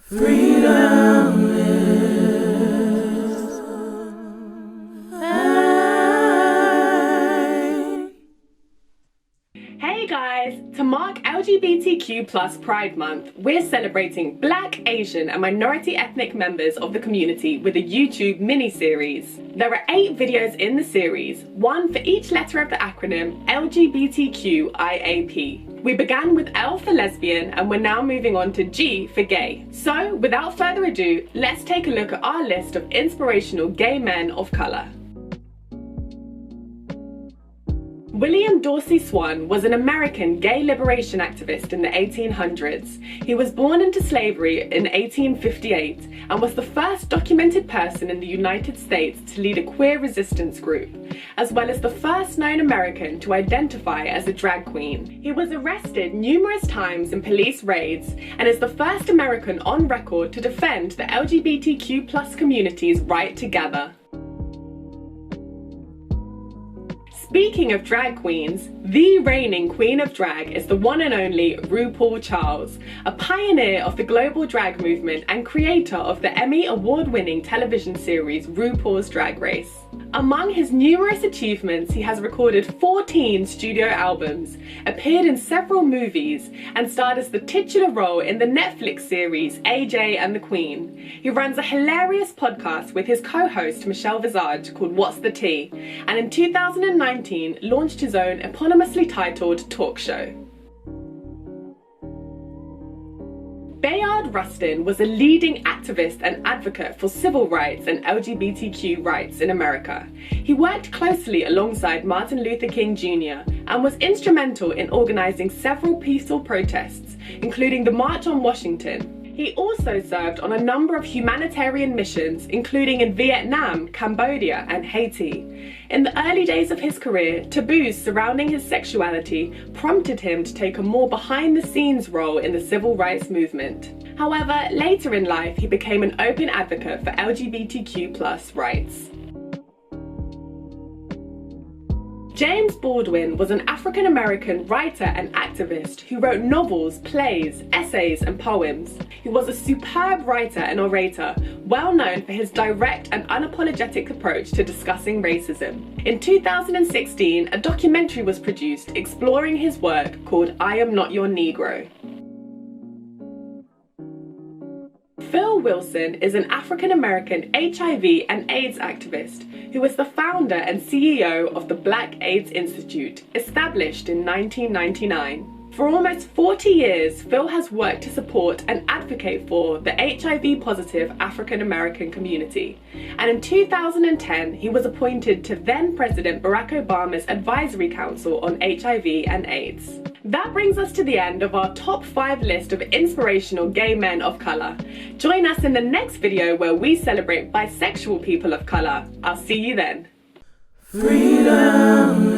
Freedom is Hey guys! To mark LGBTQ+ Pride Month, we're celebrating Black, Asian and minority ethnic members of the community with a YouTube mini-series. There are 8 videos in the series, one for each letter of the acronym LGBTQIAP. We began with L for lesbian and we're now moving on to G for gay. So, without further ado, let's take a look at our list of inspirational gay men of colour. William Dorsey Swan was an American gay liberation activist in the 1800s. He was born into slavery in 1858 and was the first documented person in the United States to lead a queer resistance group, as well as the first known American to identify as a drag queen. He was arrested numerous times in police raids and is the first American on record to defend the LGBTQ+ community's right to gather. Speaking of drag queens, the reigning queen of drag is the one and only RuPaul Charles, a pioneer of the global drag movement and creator of the Emmy award-winning television series RuPaul's Drag Race. Among his numerous achievements, he has recorded 14 studio albums, appeared in several movies, and starred as the titular role in the Netflix series AJ and the Queen. He runs a hilarious podcast with his co-host Michelle Visage called What's the Tea, and in 2019 launched his own eponymously titled talk show. Rustin was a leading activist and advocate for civil rights and LGBTQ rights in America. He worked closely alongside Martin Luther King Jr. and was instrumental in organizing several peaceful protests, including the March on Washington. He also served on a number of humanitarian missions, including in Vietnam, Cambodia, and Haiti. In the early days of his career, taboos surrounding his sexuality prompted him to take a more behind-the-scenes role in the civil rights movement. However, later in life, he became an open advocate for LGBTQ+ rights. James Baldwin was an African-American writer and activist who wrote novels, plays, essays, and poems. He was a superb writer and orator, well known for his direct and unapologetic approach to discussing racism. In 2016, a documentary was produced exploring his work called I Am Not Your Negro. Phil Wilson is an African-American HIV and AIDS activist who was the founder and CEO of the Black AIDS Institute, established in 1999. For almost 40 years, Phil has worked to support and advocate for the HIV-positive African-American community. And in 2010, he was appointed to then-President Barack Obama's Advisory Council on HIV and AIDS. That brings us to the end of our top 5 list of inspirational gay men of colour. Join us in the next video where we celebrate bisexual people of colour. I'll see you then. freedom.